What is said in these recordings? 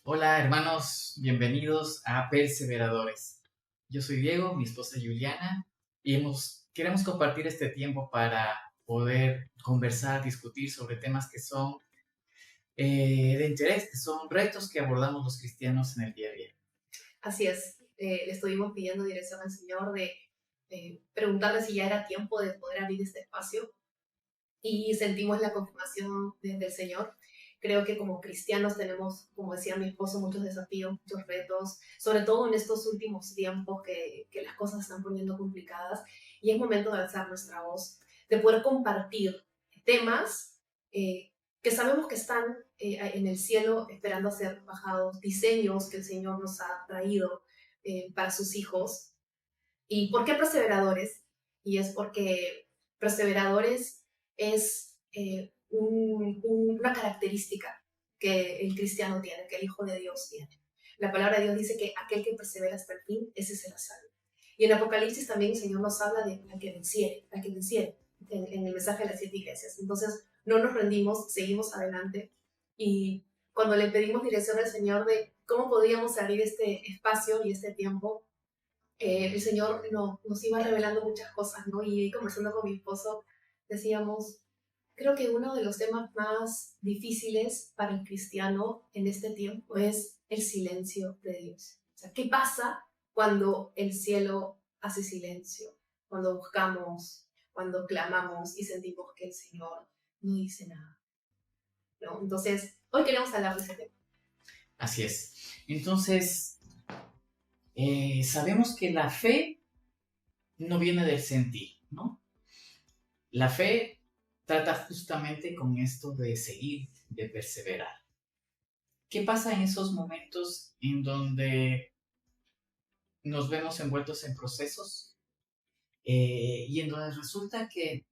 Hola hermanos, bienvenidos a Perseveradores. Yo soy Diego, mi esposa Juliana, y queremos compartir este tiempo para poder conversar, discutir sobre temas que son de interés, que son retos que abordamos los cristianos en el día a día. Así es, le estuvimos pidiendo dirección al Señor de preguntarle si ya era tiempo de poder abrir este espacio y sentimos la confirmación desde el Señor. Creo que como cristianos tenemos, como decía mi esposo, muchos desafíos, muchos retos, sobre todo en estos últimos tiempos que las cosas están poniendo complicadas y es momento de alzar nuestra voz, de poder compartir temas que sabemos que están en el cielo esperando a ser bajados, diseños que el Señor nos ha traído para sus hijos. ¿Y por qué perseveradores? Y es porque perseveradores es una característica que el cristiano tiene, que el Hijo de Dios tiene. La palabra de Dios dice que aquel que persevera hasta el fin, ese será salvo. Y en Apocalipsis también el Señor nos habla de la que venciere, en el mensaje de las 7 iglesias. Entonces, no nos rendimos, seguimos adelante. Y cuando le pedimos dirección al Señor de cómo podíamos abrir este espacio y este tiempo, el Señor nos iba revelando muchas cosas, ¿no? Y conversando con mi esposo, decíamos, creo que uno de los temas más difíciles para el cristiano en este tiempo es el silencio de Dios. O sea, ¿qué pasa cuando el cielo hace silencio? Cuando buscamos, cuando clamamos y sentimos que el Señor no dice nada, ¿no? Entonces, hoy queremos hablar de ese tema. Así es. Entonces, sabemos que la fe no viene del sentir, ¿no? La fe trata justamente con esto de seguir, de perseverar. ¿Qué pasa en esos momentos en donde nos vemos envueltos en procesos y en donde resulta que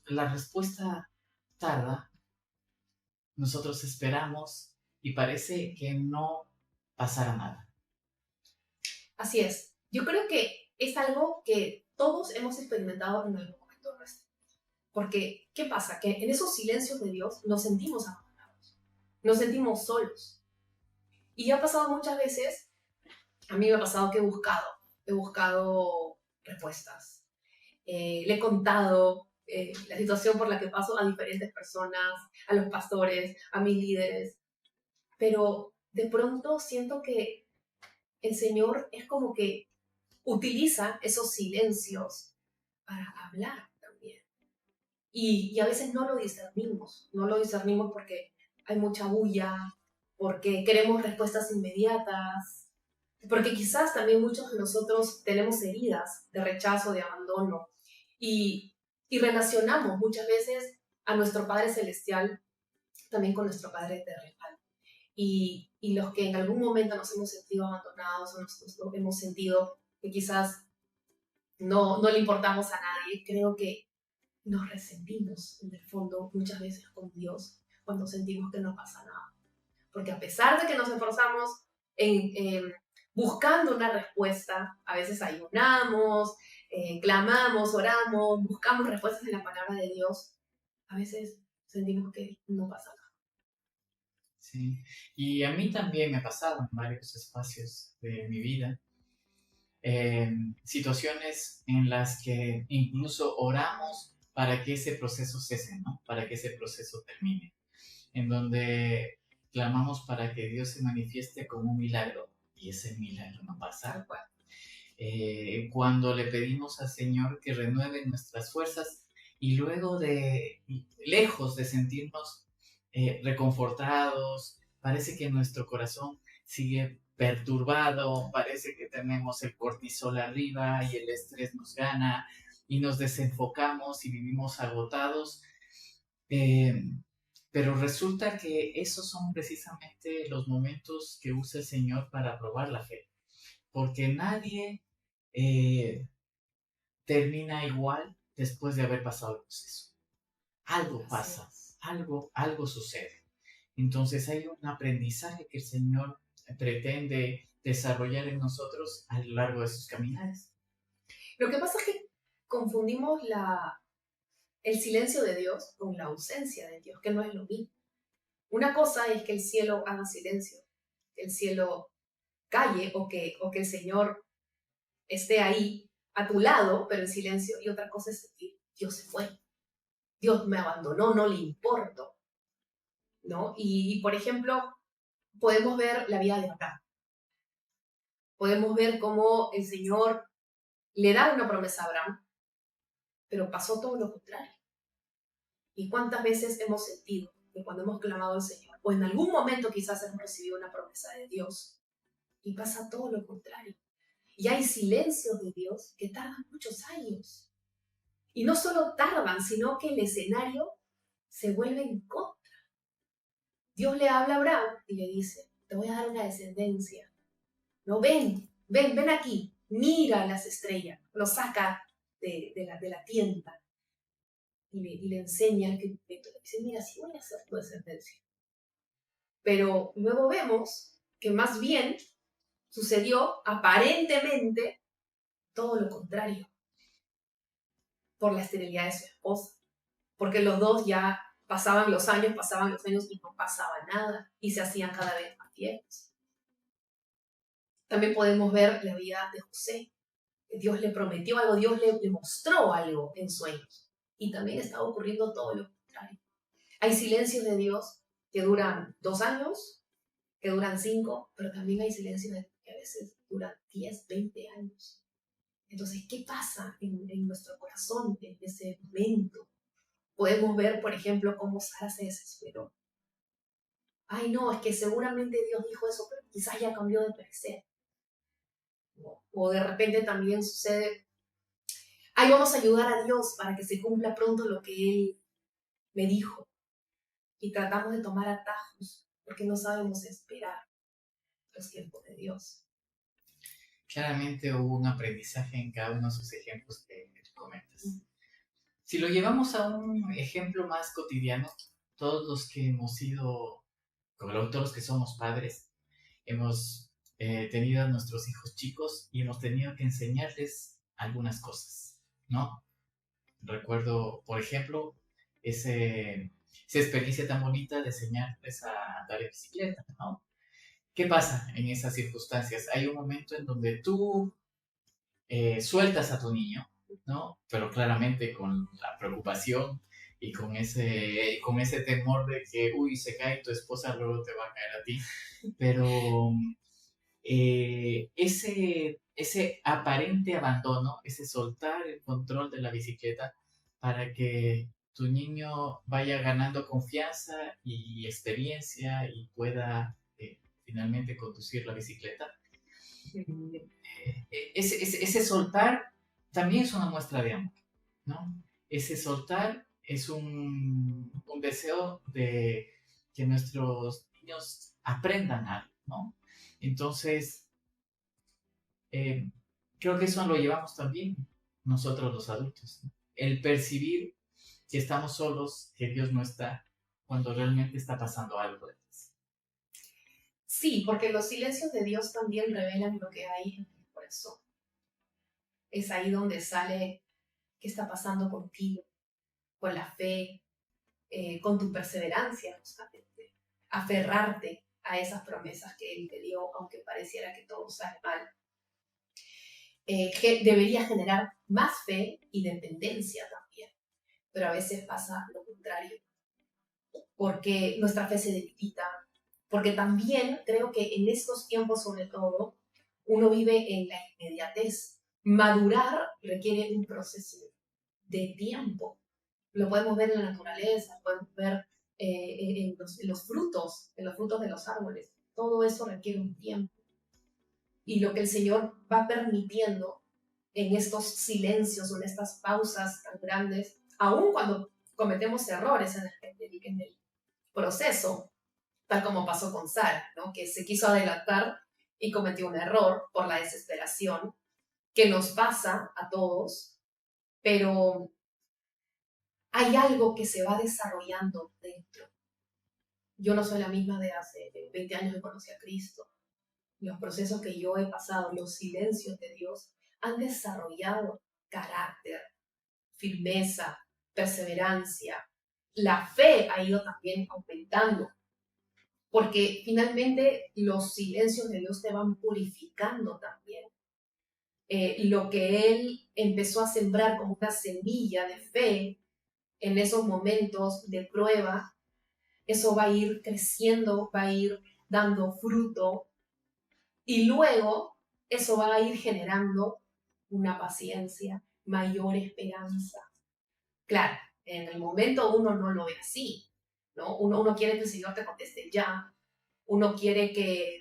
la respuesta tarda, nosotros esperamos y parece que no pasará nada? Así es. Yo creo que es algo que todos hemos experimentado en algún momento de nuestra vida. Porque, ¿qué pasa? Que en esos silencios de Dios nos sentimos abandonados, nos sentimos solos. Y ha pasado muchas veces, a mí me ha pasado que he buscado respuestas. Le he contado la situación por la que paso a diferentes personas, a los pastores, a mis líderes, pero de pronto siento que el Señor es como que utiliza esos silencios para hablar también. Y a veces no lo discernimos porque hay mucha bulla, porque queremos respuestas inmediatas, porque quizás también muchos de nosotros tenemos heridas de rechazo, de abandono, y, y relacionamos muchas veces a nuestro Padre Celestial también con nuestro Padre Terrenal. Y los que en algún momento nos hemos sentido abandonados o nos hemos sentido que quizás no le importamos a nadie, creo que nos resentimos en el fondo muchas veces con Dios cuando sentimos que no pasa nada. Porque a pesar de que nos esforzamos en buscando una respuesta, a veces ayunamos, clamamos, oramos, buscamos respuestas en la palabra de Dios, a veces sentimos que no pasa nada. ¿Sí? Y a mí también me ha pasado en varios espacios de mi vida, situaciones en las que incluso oramos para que ese proceso cese, ¿no? Para que ese proceso termine, en donde clamamos para que Dios se manifieste como un milagro y ese milagro no pasa. Tal cual. Cuando le pedimos al Señor que renueve nuestras fuerzas y luego de, lejos de sentirnos reconfortados, parece que nuestro corazón sigue perturbado, parece que tenemos el cortisol arriba y el estrés nos gana y nos desenfocamos y vivimos agotados. Eh, pero resulta que esos son precisamente los momentos que usa el Señor para probar la fe, porque nadie eh, termina igual después de haber pasado el proceso. Algo Así pasa, es. algo sucede. Entonces hay un aprendizaje que el Señor pretende desarrollar en nosotros a lo largo de sus caminares. Lo que pasa es que confundimos el silencio de Dios con la ausencia de Dios, que no es lo mismo. Una cosa es que el cielo haga silencio que el cielo calle o que el Señor esté ahí a tu lado, pero en silencio, y otra cosa es sentir, Dios se fue, Dios me abandonó, no le importo, ¿no? Por ejemplo, podemos ver la vida de Abraham. Podemos ver cómo el Señor le da una promesa a Abraham, pero pasó todo lo contrario. ¿Y cuántas veces hemos sentido que cuando hemos clamado al Señor, o en algún momento quizás hemos recibido una promesa de Dios, y pasa todo lo contrario? Y hay silencios de Dios que tardan muchos años. Y no solo tardan, sino que el escenario se vuelve en contra. Dios le habla a Abraham y le dice, te voy a dar una descendencia. No, ven aquí, mira las estrellas. Lo saca de la tienda y le enseña que le dice, mira, sí voy a hacer tu descendencia. Pero luego vemos que más bien sucedió aparentemente todo lo contrario, por la esterilidad de su esposa, porque los dos ya pasaban los años y no pasaba nada y se hacían cada vez más viejos. También podemos ver la vida de José. Dios le prometió algo, Dios le mostró algo en sueños y también estaba ocurriendo todo lo contrario. Hay silencios de Dios que duran 2 años, que duran 5, pero también hay silencios que a veces duran 10, 20 años. Entonces, ¿qué pasa en nuestro corazón en ese momento? Podemos ver, por ejemplo, cómo Sara se desesperó. Ay, no, es que seguramente Dios dijo eso, pero quizás ya cambió de parecer. O de repente también sucede, ay, vamos a ayudar a Dios para que se cumpla pronto lo que Él me dijo. Y tratamos de tomar atajos porque no sabemos esperar los tiempos de Dios. Claramente hubo un aprendizaje en cada uno de esos ejemplos que comentas. Si lo llevamos a un ejemplo más cotidiano, todos los que hemos sido, todos los que somos padres, hemos tenido a nuestros hijos chicos y hemos tenido que enseñarles algunas cosas, ¿no? Recuerdo, por ejemplo, esa experiencia tan bonita de enseñarles a andar en bicicleta, ¿no? ¿Qué pasa en esas circunstancias? Hay un momento en donde tú sueltas a tu niño, ¿no? Pero claramente con la preocupación y con ese temor de que, uy, se cae tu esposa, luego te va a caer a ti. Pero ese aparente abandono, ese soltar el control de la bicicleta para que tu niño vaya ganando confianza y experiencia y pueda finalmente conducir la bicicleta. Ese soltar también es una muestra de amor, ¿no? Ese soltar es un deseo de que nuestros niños aprendan algo, ¿no? Entonces, eh, creo que eso lo llevamos también nosotros los adultos, ¿no? El percibir que estamos solos, que Dios no está, cuando realmente está pasando algo detrás. Sí, porque los silencios de Dios también revelan lo que hay en el corazón. Es ahí donde sale qué está pasando contigo, con la fe, con tu perseverancia, justamente. Aferrarte a esas promesas que Él te dio, aunque pareciera que todo sale mal. Que debería generar más fe y dependencia también. Pero a veces pasa lo contrario, porque nuestra fe se debilita, porque también creo que en estos tiempos, sobre todo, uno vive en la inmediatez. Madurar requiere un proceso de tiempo. Lo podemos ver en la naturaleza, podemos ver en los frutos de los árboles. Todo eso requiere un tiempo. Y lo que el Señor va permitiendo en estos silencios o en estas pausas tan grandes, aun cuando cometemos errores en el proceso, tal como pasó con Sara, ¿no? Que se quiso adelantar y cometió un error por la desesperación, que nos pasa a todos, pero hay algo que se va desarrollando dentro. Yo no soy la misma de hace 20 años que conocí a Cristo. Los procesos que yo he pasado, los silencios de Dios, han desarrollado carácter, firmeza, perseverancia. La fe ha ido también aumentando porque finalmente los silencios de Dios te van purificando también. Lo que Él empezó a sembrar como una semilla de fe en esos momentos de prueba, eso va a ir creciendo, va a ir dando fruto y luego eso va a ir generando una paciencia, mayor esperanza. Claro, en el momento uno no lo ve así, ¿no? Uno quiere que el Señor te conteste ya, uno quiere que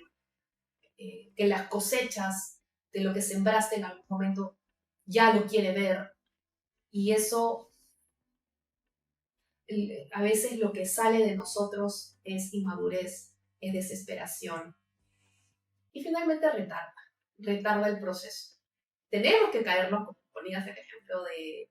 las cosechas de lo que sembraste en algún momento ya lo quiere ver y eso a veces lo que sale de nosotros es inmadurez, es desesperación y finalmente retarda el proceso. Tenemos que caernos, como ponías el ejemplo de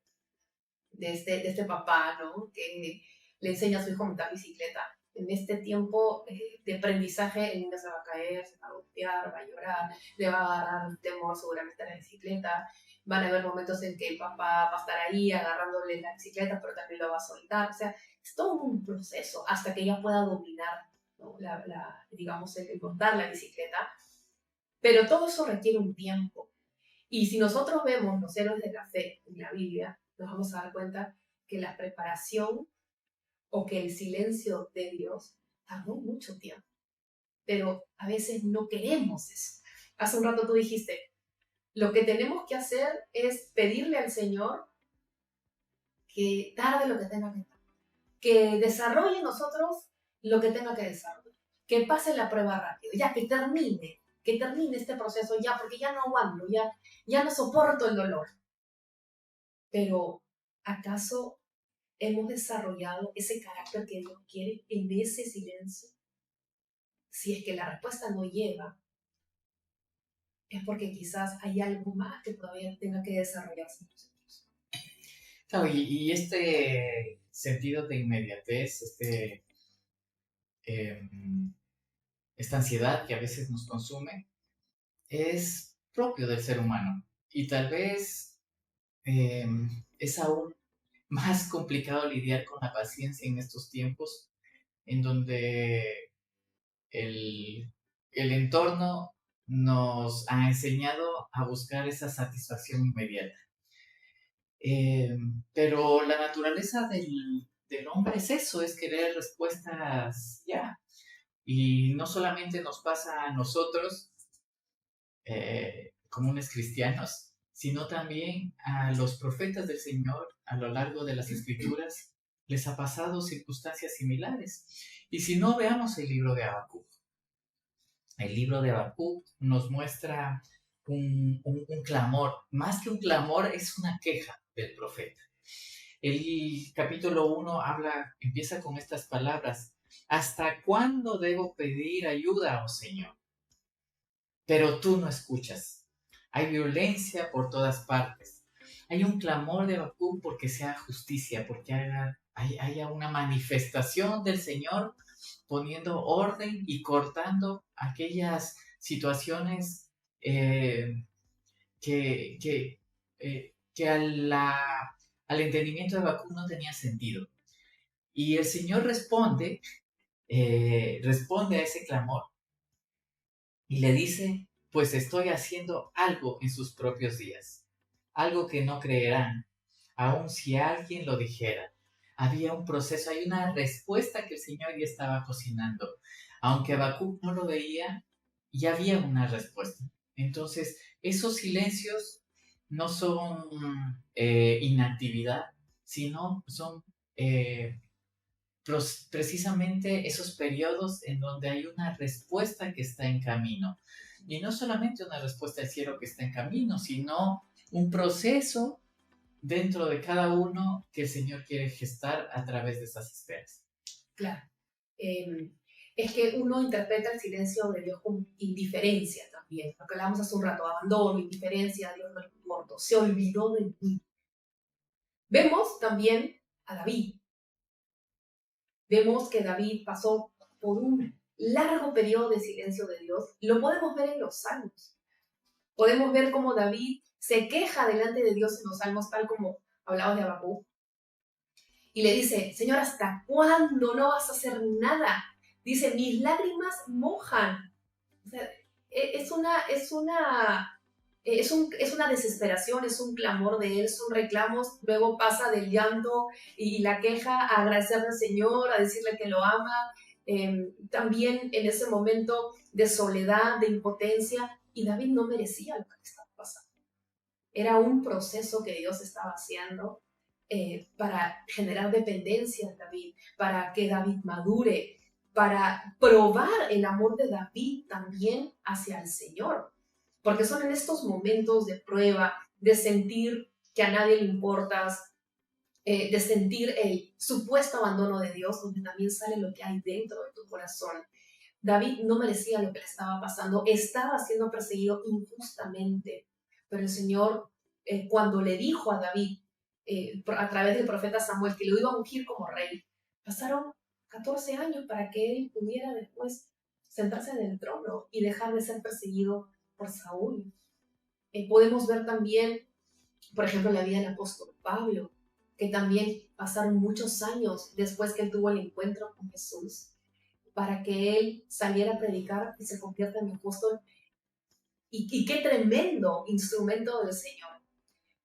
este papá, ¿no? Que le enseña a su hijo a montar bicicleta. En este tiempo de aprendizaje, el niño se va a caer, se va a golpear, va a llorar, le va a agarrar temor seguramente a la bicicleta. Van a haber momentos en que el papá va a estar ahí agarrándole la bicicleta, pero también lo va a soltar. O sea, es todo un proceso hasta que ella pueda dominar, ¿no? Digamos, el montar la bicicleta. Pero todo eso requiere un tiempo. Y si nosotros vemos los héroes de la fe en la Biblia, nos vamos a dar cuenta que la preparación o que el silencio de Dios tardó mucho tiempo. Pero a veces no queremos eso. Hace un rato tú dijiste, lo que tenemos que hacer es pedirle al Señor que tarde lo que tenga que tardar, que desarrolle en nosotros lo que tenga que desarrollar, que pase la prueba rápido, ya que termine este proceso ya, porque ya no aguanto, ya no soporto el dolor. Pero, ¿acaso hemos desarrollado ese carácter que Dios quiere en ese silencio? Si es que la respuesta no llega, es porque quizás hay algo más que todavía tenga que desarrollarse en nosotros. Claro, y este sentido de inmediatez, esta ansiedad que a veces nos consume, es propio del ser humano. Y tal vez es aún más complicado lidiar con la paciencia en estos tiempos en donde el entorno nos ha enseñado a buscar esa satisfacción inmediata. Pero la naturaleza del hombre es eso, es querer respuestas ya. Y no solamente nos pasa a nosotros, comunes cristianos, sino también a los profetas del Señor a lo largo de las escrituras les ha pasado circunstancias similares. Y si no, veamos el libro de Habacuc. El libro de Habacuc nos muestra un clamor, más que un clamor, es una queja del profeta. El capítulo 1 empieza con estas palabras: ¿hasta cuándo debo pedir ayuda, oh Señor? Pero tú no escuchas. Hay violencia por todas partes. Hay un clamor de Habacuc porque se haga justicia, porque haya una manifestación del Señor poniendo orden y cortando aquellas situaciones que al entendimiento de Habacuc no tenía sentido. Y el Señor responde a ese clamor y le dice: pues estoy haciendo algo en sus propios días, algo que no creerán, aun si alguien lo dijera. Había un proceso, hay una respuesta que el Señor ya estaba cocinando. Aunque Habacuc no lo veía, ya había una respuesta. Entonces, esos silencios no son inactividad, sino son precisamente esos periodos en donde hay una respuesta que está en camino. Y no solamente una respuesta del cielo que está en camino, sino un proceso dentro de cada uno que el Señor quiere gestar a través de esas esferas. Claro. Es que uno interpreta el silencio de Dios con indiferencia también. Lo que hablábamos hace un rato, abandono, indiferencia, Dios no le importa, se olvidó de mí. Vemos también a David. Vemos que David pasó por un largo periodo de silencio de Dios. Lo podemos ver en los salmos. Podemos ver cómo David se queja delante de Dios en los salmos, tal como hablabas de Habacuc. Y le dice: Señor, ¿hasta cuándo no vas a hacer nada? Dice, mis lágrimas mojan. O sea, es una desesperación, es un clamor de él, son reclamos, luego pasa del llanto y la queja a agradecerle al Señor, a decirle que lo ama, también en ese momento de soledad, de impotencia, y David no merecía lo que le estaba pasando. Era un proceso que Dios estaba haciendo para generar dependencia en David, para que David madure, para probar el amor de David también hacia el Señor. Porque son en estos momentos de prueba, de sentir que a nadie le importas, de sentir el supuesto abandono de Dios, donde también sale lo que hay dentro de tu corazón. David no merecía lo que le estaba pasando, estaba siendo perseguido injustamente, pero el Señor, cuando le dijo a David, a través del profeta Samuel, que lo iba a ungir como rey, pasaron 14 años para que él pudiera después sentarse en el trono y dejar de ser perseguido por Saúl. Podemos ver también, por ejemplo, la vida del apóstol Pablo, que también pasaron muchos años después que él tuvo el encuentro con Jesús, para que él saliera a predicar y se convierta en apóstol. Y qué tremendo instrumento del Señor.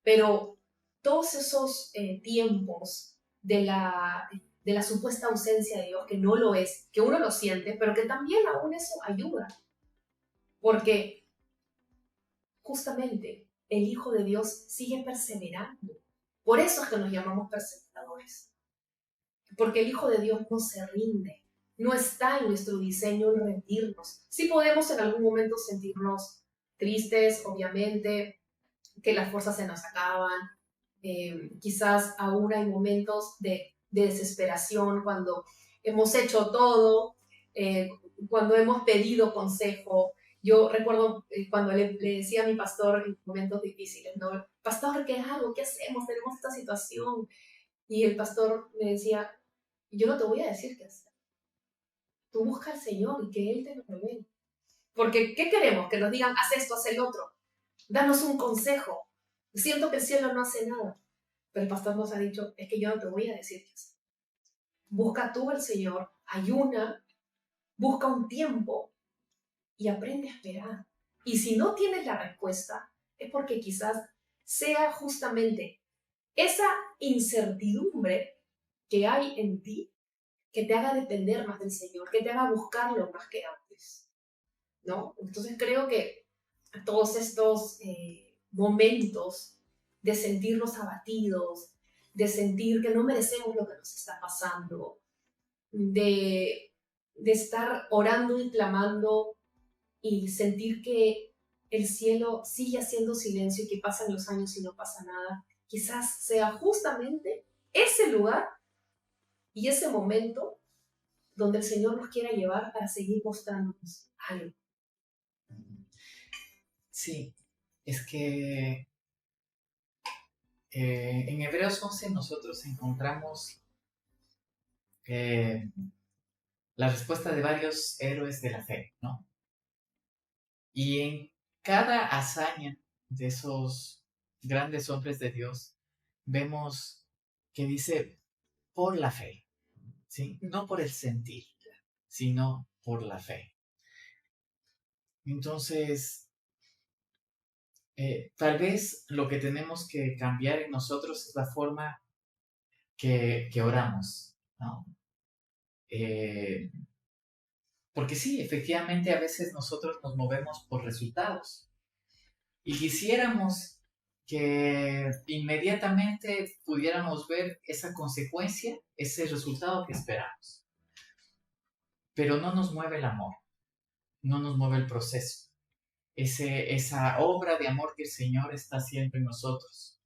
Pero todos esos tiempos de la supuesta ausencia de Dios, que no lo es, que uno lo siente, pero que también aún eso ayuda. Porque justamente el Hijo de Dios sigue perseverando. Por eso es que nos llamamos perseveradores. Porque el Hijo de Dios no se rinde. No está en nuestro diseño el rendirnos. Sí podemos en algún momento sentirnos tristes, obviamente, que las fuerzas se nos acaban. Quizás aún hay momentos de desesperación cuando hemos hecho todo, cuando hemos pedido consejo. Yo recuerdo cuando le decía a mi pastor en momentos difíciles, ¿no? Pastor, ¿qué hago? ¿Qué hacemos? Tenemos esta situación. Y el pastor me decía, yo no te voy a decir qué hacer. Tú busca al Señor y que Él te lo revele. Porque, ¿qué queremos? Que nos digan, haz esto, haz el otro. Danos un consejo. Siento que el cielo no hace nada. Pero el pastor nos ha dicho, es que yo no te voy a decir qué hacer. Busca tú al Señor, ayuna, busca un tiempo y aprende a esperar. Y si no tienes la respuesta, es porque quizás sea justamente esa incertidumbre que hay en ti que te haga depender más del Señor, que te haga buscarlo más que antes, ¿no? Entonces creo que todos estos momentos de sentirnos abatidos, de sentir que no merecemos lo que nos está pasando, de estar orando y clamando y sentir que el cielo sigue haciendo silencio y que pasan los años y no pasa nada, quizás sea justamente ese lugar y ese momento donde el Señor nos quiera llevar para seguir mostrándonos algo. Sí, es que en Hebreos 11 nosotros encontramos la respuesta de varios héroes de la fe, ¿no? Y en cada hazaña de esos grandes hombres de Dios, vemos que dice por la fe, ¿sí? No por el sentir, sino por la fe. Entonces, tal vez lo que tenemos que cambiar en nosotros es la forma que oramos, ¿no? Porque sí, efectivamente a veces nosotros nos movemos por resultados y quisiéramos que inmediatamente pudiéramos ver esa consecuencia, ese resultado que esperamos. Pero no nos mueve el amor, no nos mueve el proceso, esa obra de amor que el Señor está haciendo en nosotros.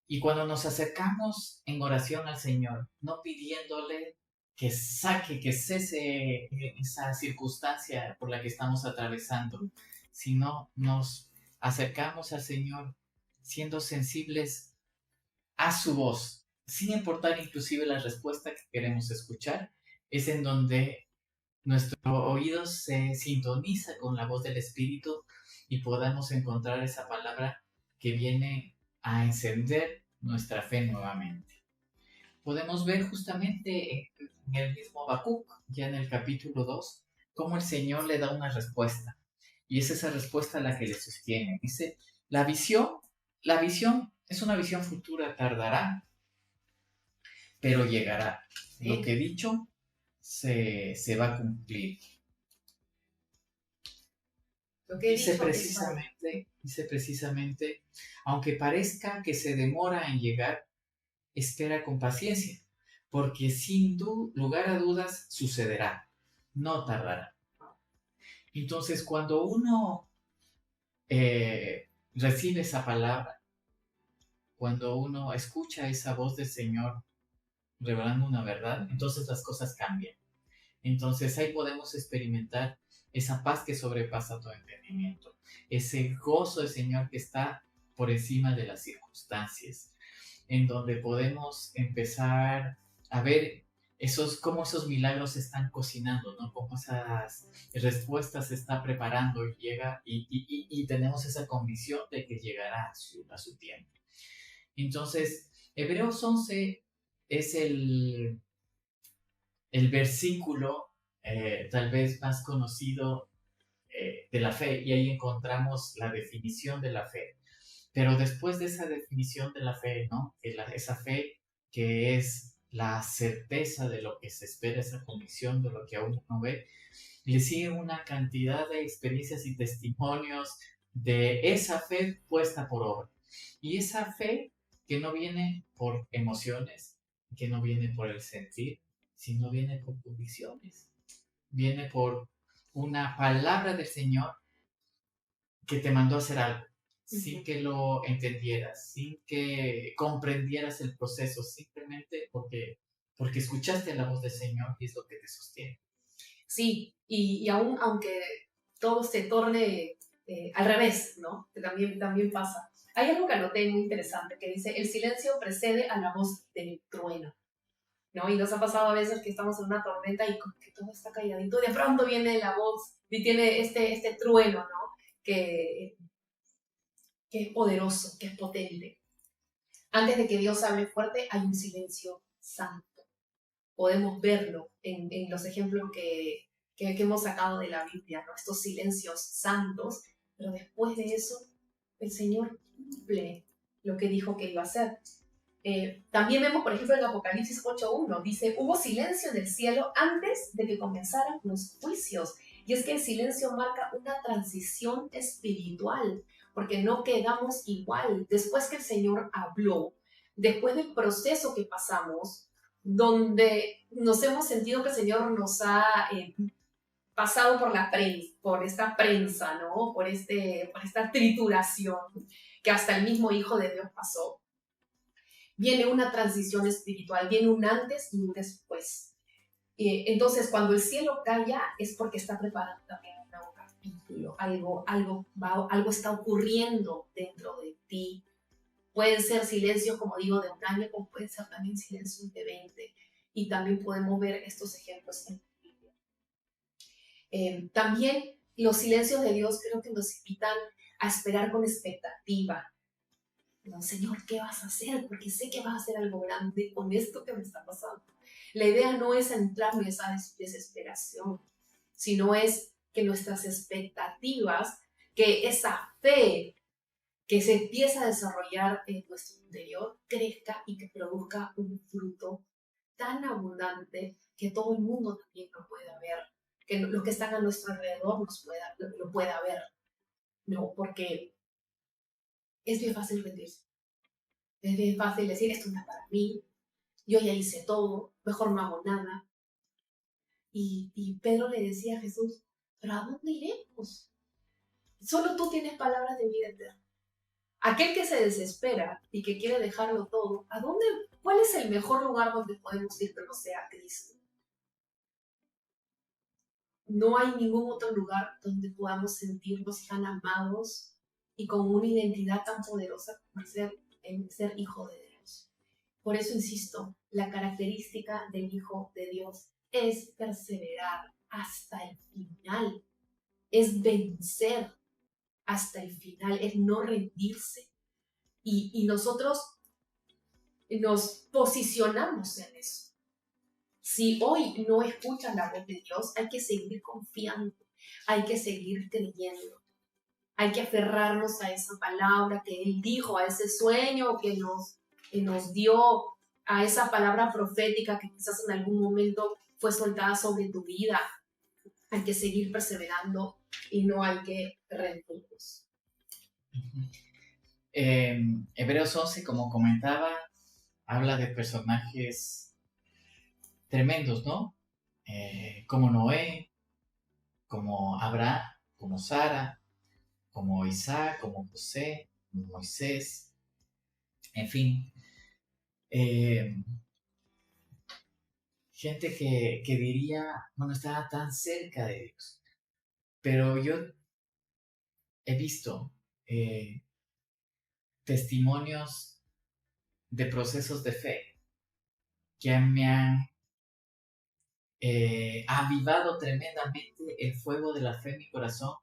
Y cuando nos acercamos en oración al Señor, no pidiéndole que saque, que cese esa circunstancia por la que estamos atravesando, sino nos acercamos al Señor siendo sensibles a su voz, sin importar inclusive la respuesta que queremos escuchar, es en donde nuestro oído se sintoniza con la voz del Espíritu y podamos encontrar esa palabra que viene a encender nuestra fe nuevamente. podemos ver justamente en el mismo Habacuc, ya en el capítulo 2, cómo el Señor le da una respuesta. Y es esa respuesta la que le sostiene. Dice, la visión es una visión futura, tardará, pero llegará. Lo que he dicho se va a cumplir. Lo que he dicho Dice precisamente, aunque parezca que se demora en llegar, espera con paciencia, porque sin lugar a dudas sucederá, no tardará. Entonces, cuando uno recibe esa palabra, cuando uno escucha esa voz del Señor revelando una verdad, entonces las cosas cambian. Entonces ahí podemos experimentar esa paz que sobrepasa todo entendimiento, ese gozo del Señor que está por encima de las circunstancias, en donde podemos empezar a ver cómo esos milagros se están cocinando, ¿no? Cómo esas respuestas se están preparando y llega y tenemos esa convicción de que llegará a su tiempo. Entonces, Hebreos 11 es el versículo tal vez más conocido de la fe, y ahí encontramos la definición de la fe. Pero después de esa definición de la fe, ¿no? Esa fe que es la certeza de lo que se espera, esa convicción de lo que aún no ve, le sigue una cantidad de experiencias y testimonios de esa fe puesta por obra. Y esa fe que no viene por emociones, que no viene por el sentir, sino viene por convicciones. Viene por una palabra del Señor que te mandó a hacer algo, sin que lo entendieras, sin que comprendieras el proceso, simplemente porque escuchaste la voz del Señor y es lo que te sostiene. Sí, y aún aunque todo se torne al revés, ¿no? Que también pasa. Hay algo que anoté muy interesante que dice, el silencio precede a la voz del trueno, ¿no? Y nos ha pasado a veces que estamos en una tormenta y como que todo está calladito, de pronto viene la voz y tiene este trueno, ¿no? Que, que es poderoso, que es potente. Antes de que Dios hable fuerte, hay un silencio santo. Podemos verlo en los ejemplos que hemos sacado de la Biblia, ¿no? Estos silencios santos, pero después de eso, el Señor cumple lo que dijo que iba a hacer. También vemos, por ejemplo, en Apocalipsis 8.1, dice, hubo silencio en el cielo antes de que comenzaran los juicios. Y es que el silencio marca una transición espiritual, porque no quedamos igual. Después que el Señor habló, después del proceso que pasamos, donde nos hemos sentido que el Señor nos ha pasado por la prensa, por esta prensa, ¿no? Por esta trituración que hasta el mismo Hijo de Dios pasó. Viene una transición espiritual, viene un antes y un después. Entonces, cuando el cielo calla, es porque está preparando también un nuevo capítulo. Algo está ocurriendo dentro de ti. Pueden ser silencios, como digo, de un año, como pueden ser también silencios de 20. Y también podemos ver estos ejemplos en la Biblia. También los silencios de Dios creo que nos invitan a esperar con expectativa. No, Señor, ¿qué vas a hacer? Porque sé que vas a hacer algo grande con esto que me está pasando. La idea no es entrar en esa desesperación, sino es que nuestras expectativas, que esa fe que se empieza a desarrollar en nuestro interior, crezca y que produzca un fruto tan abundante que todo el mundo también lo pueda ver, que los que están a nuestro alrededor lo pueda ver, ¿no? Porque es bien fácil rendirse. Es bien fácil decir, esto no es para mí, yo ya hice todo, mejor no hago nada. Y Pedro le decía a Jesús, ¿pero a dónde iremos? Solo tú tienes palabras de vida eterna. Aquel que se desespera y que quiere dejarlo todo, ¿cuál es el mejor lugar donde podemos ir que no sea Cristo? No hay ningún otro lugar donde podamos sentirnos tan amados y con una identidad tan poderosa como ser hijo de Dios. Por eso insisto, la característica del Hijo de Dios es perseverar hasta el final, es vencer hasta el final, es no rendirse. Y nosotros nos posicionamos en eso. Si hoy no escuchas la voz de Dios, hay que seguir confiando, hay que seguir creyendo, hay que aferrarnos a esa palabra que Él dijo, a ese sueño que nos dio, a esa palabra profética que quizás en algún momento fue soltada sobre tu vida. Hay que seguir perseverando y no hay que rendirnos. Hebreos 11, como comentaba, habla de personajes tremendos, ¿no? Como Noé, como Abraham, como Sara, como Isaac, como José, como Moisés, en fin. Gente que diría, bueno, estaba tan cerca de Dios. Pero yo he visto testimonios de procesos de fe que me han avivado tremendamente el fuego de la fe en mi corazón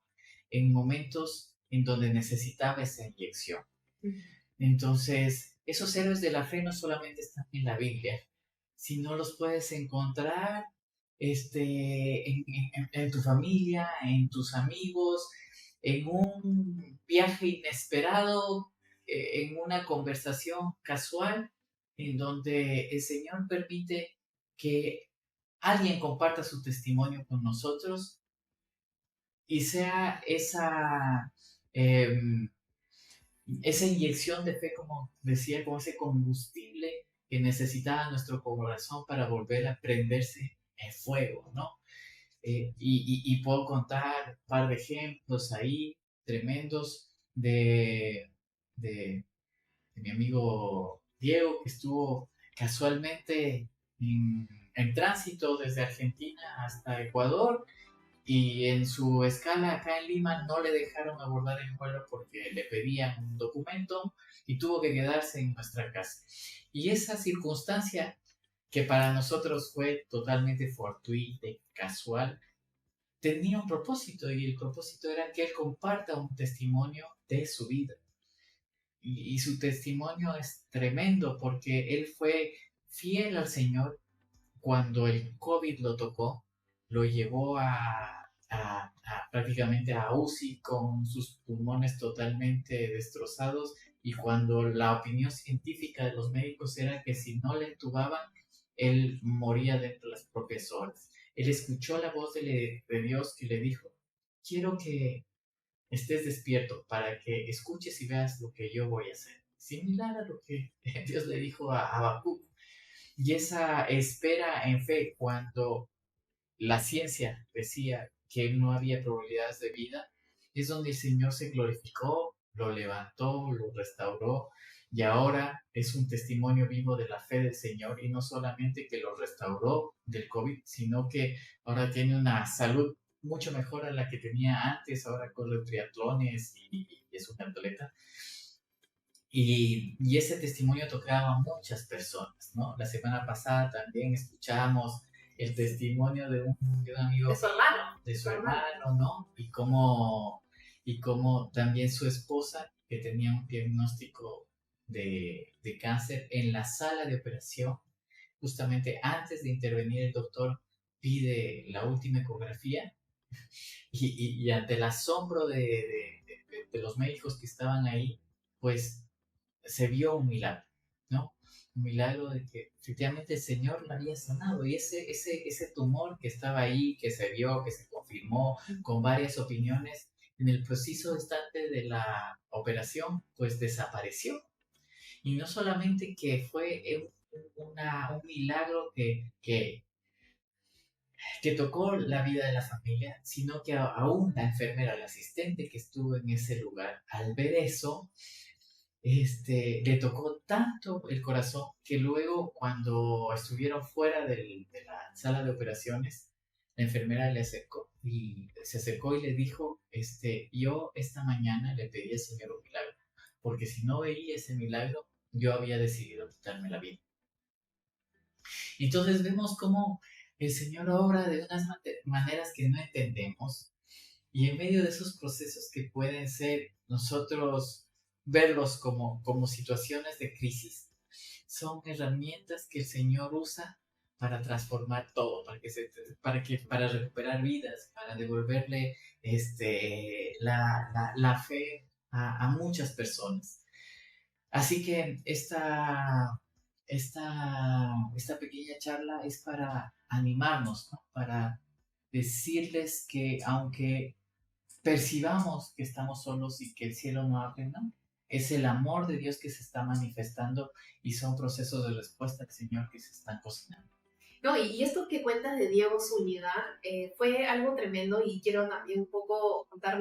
en momentos en donde necesitaba esa inyección. Entonces, esos héroes de la fe no solamente están en la Biblia, sino los puedes encontrar en tu familia, en tus amigos, en un viaje inesperado, en una conversación casual, en donde el Señor permite que alguien comparta su testimonio con nosotros y sea em, esa inyección de fe, como decía, como ese combustible que necesitaba nuestro corazón para volver a prenderse en fuego, ¿no? Y puedo contar un par de ejemplos ahí tremendos de mi amigo Diego, que estuvo casualmente en tránsito desde Argentina hasta Ecuador, y en su escala acá en Lima no le dejaron abordar el vuelo porque le pedían un documento y tuvo que quedarse en nuestra casa. Y esa circunstancia que para nosotros fue totalmente fortuita y casual, tenía un propósito, y el propósito era que él comparta un testimonio de su vida. Y su testimonio es tremendo porque él fue fiel al Señor cuando el COVID lo tocó, lo llevó prácticamente a UCI con sus pulmones totalmente destrozados, y cuando la opinión científica de los médicos era que si no le entubaban, él moría dentro de las propias horas. Él escuchó la voz de Dios que le dijo, quiero que estés despierto para que escuches y veas lo que yo voy a hacer. Similar a lo que Dios le dijo a Habacuc. Y esa espera en fe, cuando la ciencia decía que no había probabilidades de vida, es donde el Señor se glorificó, lo levantó, lo restauró, y ahora es un testimonio vivo de la fe del Señor, y no solamente que lo restauró del COVID, sino que ahora tiene una salud mucho mejor a la que tenía antes, ahora corre triatlones y es un atleta. Y ese testimonio tocaba a muchas personas, ¿no? La semana pasada también escuchamos el testimonio de un amigo, de su hermano, ¿no? Y cómo también su esposa, que tenía un diagnóstico de cáncer, en la sala de operación, justamente antes de intervenir el doctor pide la última ecografía, y ante el asombro de los médicos que estaban ahí, pues se vio un milagro, ¿no? Un milagro de que efectivamente el Señor la había sanado, y ese tumor que estaba ahí, que se vio, que se confirmó con varias opiniones, en el preciso instante de la operación, pues desapareció. Y no solamente que fue un milagro que tocó la vida de la familia, sino que aún la enfermera, la asistente que estuvo en ese lugar, al ver eso, le tocó tanto el corazón que luego, cuando estuvieron fuera de la sala de operaciones, la enfermera se acercó y le dijo, yo esta mañana le pedí al Señor un milagro, porque si no veía ese milagro, yo había decidido quitarme la vida. Entonces vemos cómo el Señor obra de unas maneras que no entendemos, y en medio de esos procesos que pueden ser nosotros verlos como situaciones de crisis, Son herramientas que el Señor usa para transformar todo, para recuperar vidas, para devolverle la fe a muchas personas. Así que esta pequeña charla es para animarnos, ¿no? Para decirles que aunque percibamos que estamos solos y que el cielo no abre, ¿no? Es el amor de Dios que se está manifestando y son procesos de respuesta al Señor que se están cocinando. No, y esto que cuentas de Diego Zúñiga fue algo tremendo y quiero también un poco contar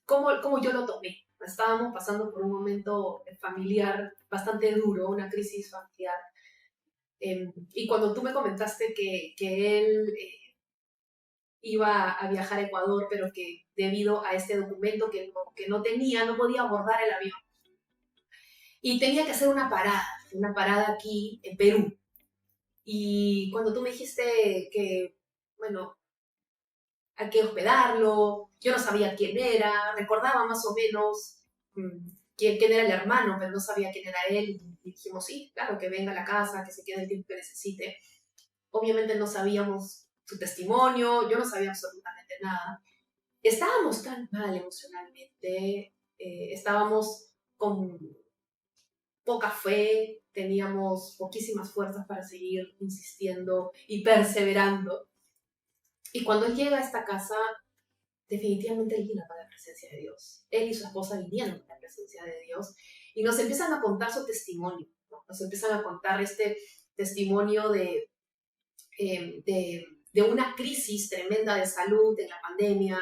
cómo yo lo tomé. Estábamos pasando por un momento familiar bastante duro, una crisis familiar. Y cuando tú me comentaste que él iba a viajar a Ecuador, pero que debido a este documento que no tenía, no podía abordar el avión. Y tenía que hacer una parada aquí en Perú. Y cuando tú me dijiste que, bueno, hay que hospedarlo, yo no sabía quién era, recordaba más o menos quién era el hermano, pero no sabía quién era él. Y dijimos, sí, claro, que venga a la casa, que se quede el tiempo que necesite. Obviamente no sabíamos su testimonio, yo no sabía absolutamente nada. Estábamos tan mal emocionalmente, estábamos con poca fe, teníamos poquísimas fuerzas para seguir insistiendo y perseverando. Y cuando él llega a esta casa, definitivamente él vino para la presencia de Dios. Él y su esposa vinieron para la presencia de Dios y nos empiezan a contar su testimonio, ¿no? Nos empiezan a contar este testimonio de una crisis tremenda de salud en la pandemia,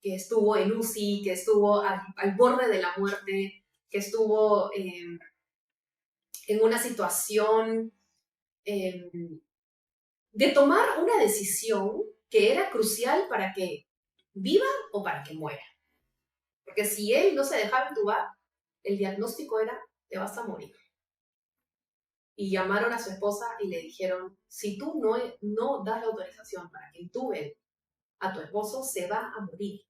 que estuvo en UCI, que estuvo al borde de la muerte, que estuvo en una situación de tomar una decisión que era crucial para que viva o para que muera. Porque si él no se dejaba entubar, el diagnóstico era, te vas a morir. Y llamaron a su esposa y le dijeron, si tú no das la autorización para que intuben a tu esposo, se va a morir.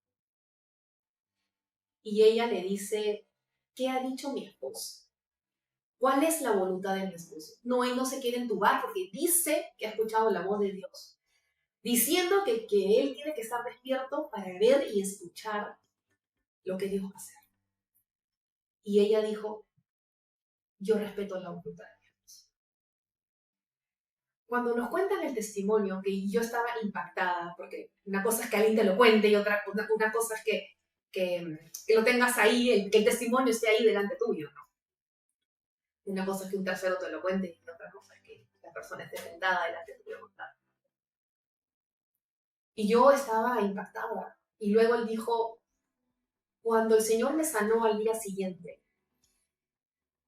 Y ella le dice, ¿qué ha dicho mi esposo? ¿Cuál es la voluntad de mi esposo? No, él no se quiere entubar porque dice que ha escuchado la voz de Dios, diciendo que él tiene que estar despierto para ver y escuchar lo que Dios va a hacer. Y ella dijo, yo respeto la voluntad de Dios. Cuando nos cuentan el testimonio, que yo estaba impactada, porque una cosa es que alguien te lo cuente y una cosa es que lo tengas ahí, que el testimonio esté ahí delante tuyo, ¿no? Una cosa es que un tercero te lo cuente y otra cosa es que la persona esté sentada delante tuyo. Y yo estaba impactada. Y luego él dijo, cuando el Señor me sanó al día siguiente,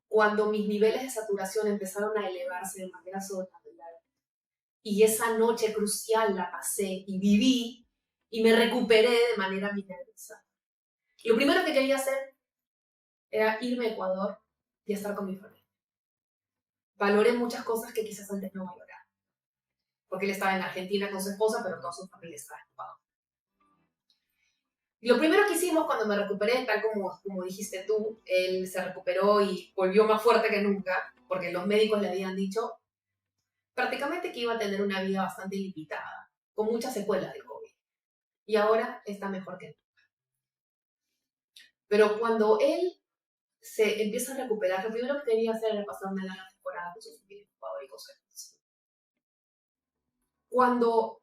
cuando mis niveles de saturación empezaron a elevarse de manera sobrenatural, y esa noche crucial la pasé y viví y me recuperé de manera milagrosa. Lo primero que quería hacer era irme a Ecuador y estar con mi familia. Valoré muchas cosas que quizás antes no valoraba, porque él estaba en Argentina con su esposa, pero toda su familia estaba en Ecuador. Lo primero que hicimos cuando me recuperé, tal como dijiste tú, él se recuperó y volvió más fuerte que nunca, porque los médicos le habían dicho prácticamente que iba a tener una vida bastante limitada, con muchas secuelas del COVID. Y ahora está mejor que nunca. Pero cuando él se empieza a recuperar, lo primero que quería hacer era pasarme la temporada con su familia en Ecuador y con su esposa. Cuando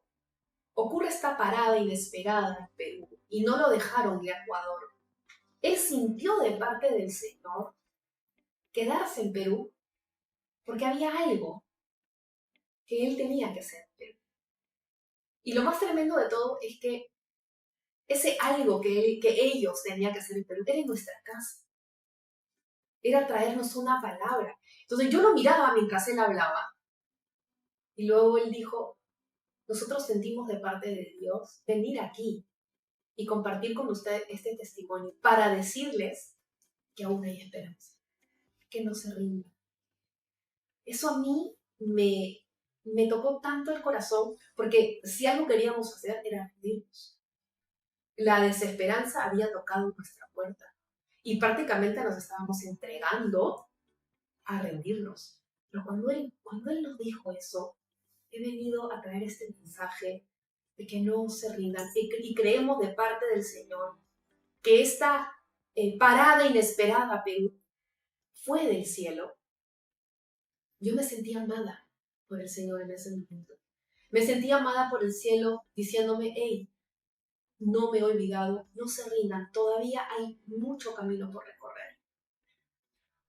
ocurre esta parada inesperada en Perú y no lo dejaron ir a Ecuador, él sintió de parte del Señor quedarse en Perú porque había algo que él tenía que hacer en Perú. Y lo más tremendo de todo es que ese algo que ellos tenían que hacer en Perú era en nuestra casa. Era traernos una palabra. Entonces yo lo miraba mientras él hablaba y luego él dijo, nosotros sentimos de parte de Dios venir aquí y compartir con ustedes este testimonio para decirles que aún hay esperanza, que no se rindan. Eso a mí me tocó tanto el corazón, porque si algo queríamos hacer era rendirnos. La desesperanza había tocado nuestra puerta y prácticamente nos estábamos entregando a rendirnos. Pero cuando él nos dijo eso, he venido a traer este mensaje de que no se rindan y creemos de parte del Señor que esta parada inesperada Perú fue del cielo. Yo me sentía amada por el Señor en ese momento. Me sentía amada por el cielo diciéndome, hey, no me he olvidado, no se rindan, todavía hay mucho camino por recorrer.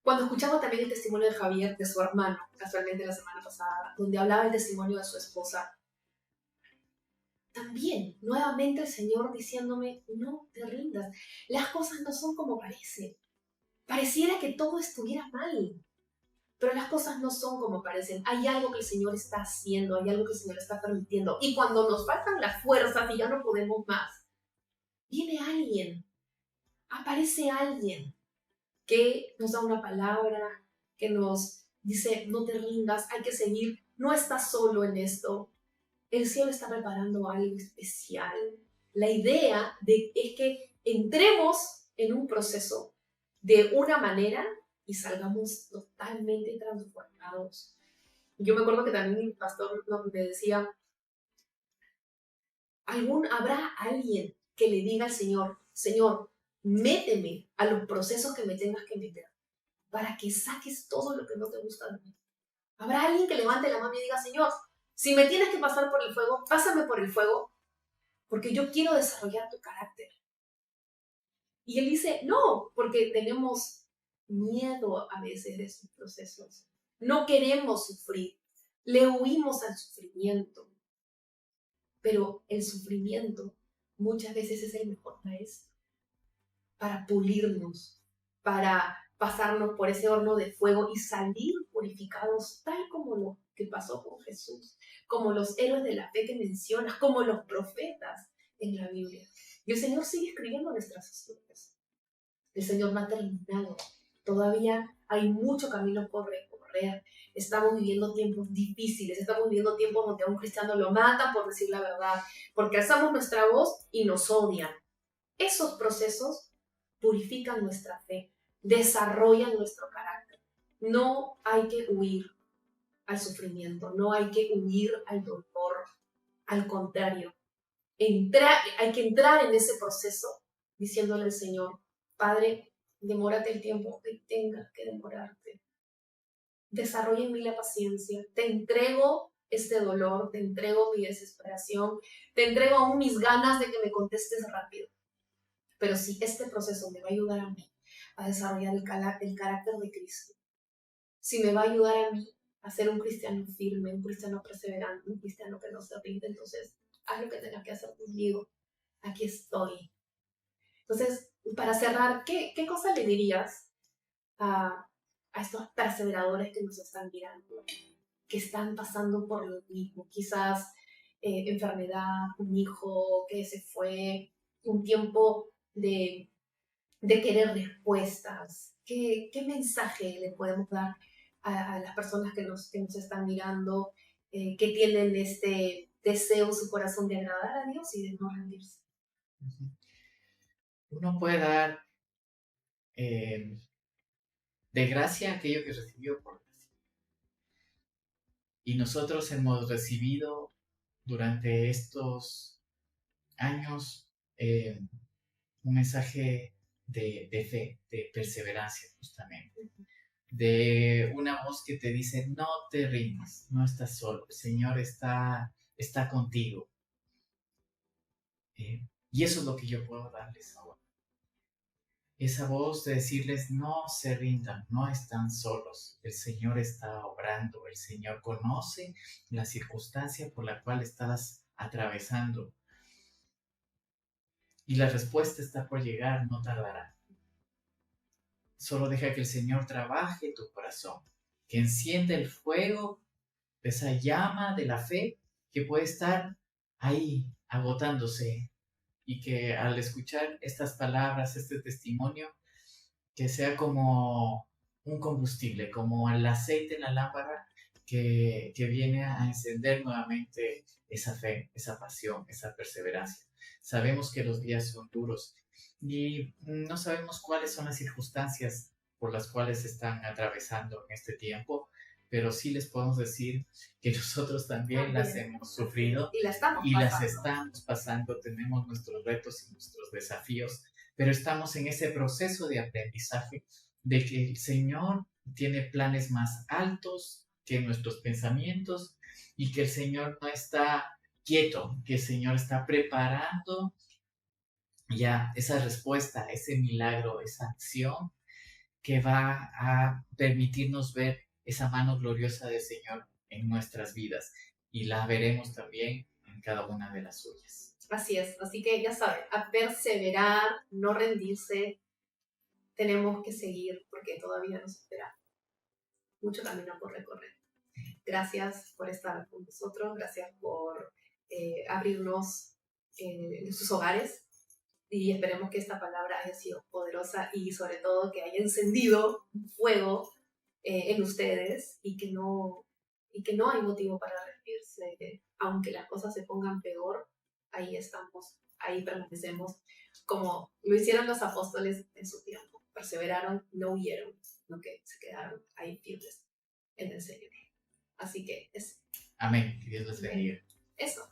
Cuando escuchamos también el testimonio de Javier, de su hermano, casualmente la semana pasada, donde hablaba el testimonio de su esposa, también, nuevamente el Señor diciéndome, no te rindas, las cosas no son como parecen. Pareciera que todo estuviera mal, pero las cosas no son como parecen. Hay algo que el Señor está haciendo, hay algo que el Señor está permitiendo. Y cuando nos faltan las fuerzas y ya no podemos más, viene alguien, aparece alguien que nos da una palabra, que nos dice, no te rindas, hay que seguir, no estás solo en esto. El cielo está preparando algo especial. La idea es que entremos en un proceso de una manera y salgamos totalmente transformados. Yo me acuerdo que también el pastor me decía, ¿habrá alguien que le diga al Señor, Señor, méteme a los procesos que me tengas que meter para que saques todo lo que no te gusta de mí? ¿Habrá alguien que levante la mano y diga, Señor, si me tienes que pasar por el fuego, pásame por el fuego, porque yo quiero desarrollar tu carácter? Y él dice, no, porque tenemos miedo a veces de sus procesos. No queremos sufrir, le huimos al sufrimiento, pero el sufrimiento muchas veces es el mejor maestro para pulirnos, para pasarnos por ese horno de fuego y salir purificados, tal como lo que pasó con Jesús, como los héroes de la fe que mencionas, como los profetas en la Biblia. Y el Señor sigue escribiendo nuestras historias. El Señor no ha terminado. Todavía hay mucho camino por recorrer. Estamos viviendo tiempos difíciles, estamos viviendo tiempos donde a un cristiano lo matan por decir la verdad, porque alzamos nuestra voz y nos odian. Esos procesos purifican nuestra fe, desarrollan nuestro carácter. No hay que huir al sufrimiento, no hay que huir al dolor. Al contrario, hay que entrar en ese proceso diciéndole al Señor, Padre, demórate el tiempo que tengas que demorarte. Desarrolla en mí la paciencia. Te entrego este dolor, te entrego mi desesperación, te entrego aún mis ganas de que me contestes rápido. Pero si este proceso me va a ayudar a mí a desarrollar el carácter de Cristo, si me va a ayudar a mí a ser un cristiano firme, un cristiano perseverante, un cristiano que no se rinde, entonces haz lo que tengas que hacer conmigo. Aquí estoy. Entonces, para cerrar, ¿qué cosa le dirías a estos perseveradores que nos están mirando, que están pasando por lo mismo? Quizás enfermedad, un hijo que se fue, un tiempo de querer respuestas. ¿Qué mensaje le podemos dar a las personas que nos están mirando, que tienen este deseo en su corazón de agradar a Dios y de no rendirse? Uno puede dar de gracia aquello que recibió por gracia. Y nosotros hemos recibido durante estos años un mensaje de fe, de perseverancia justamente. De una voz que te dice, no te rindas, no estás solo, el Señor está contigo. Y eso es lo que yo puedo darles ahora. Esa voz de decirles, no se rindan, no están solos, el Señor está obrando, el Señor conoce la circunstancia por la cual estás atravesando. Y la respuesta está por llegar, no tardará. Solo deja que el Señor trabaje tu corazón, que encienda el fuego de esa llama de la fe que puede estar ahí agotándose, y que al escuchar estas palabras, este testimonio, que sea como un combustible, como el aceite en la lámpara que viene a encender nuevamente esa fe, esa pasión, esa perseverancia. Sabemos que los días son duros y no sabemos cuáles son las circunstancias por las cuales están atravesando en este tiempo, pero sí les podemos decir que nosotros también las hemos sufrido y las estamos pasando, tenemos nuestros retos y nuestros desafíos, pero estamos en ese proceso de aprendizaje de que el Señor tiene planes más altos que nuestros pensamientos y que el Señor no está quieto, que el Señor está preparando ya esa respuesta, ese milagro, esa acción que va a permitirnos ver esa mano gloriosa del Señor en nuestras vidas y la veremos también en cada una de las suyas. Así es, así que ya saben, a perseverar, no rendirse, tenemos que seguir porque todavía nos espera mucho camino por recorrer. Gracias por estar con nosotros, gracias por abrirnos en sus hogares y esperemos que esta palabra haya sido poderosa y sobre todo que haya encendido un fuego en ustedes y que no hay motivo para rendirse, aunque las cosas se pongan peor, ahí estamos, ahí permanecemos, como lo hicieron los apóstoles en su tiempo, perseveraron, no huyeron, sino que se quedaron ahí firmes en el Señor. Así que es amén, que Dios les bendiga. eso.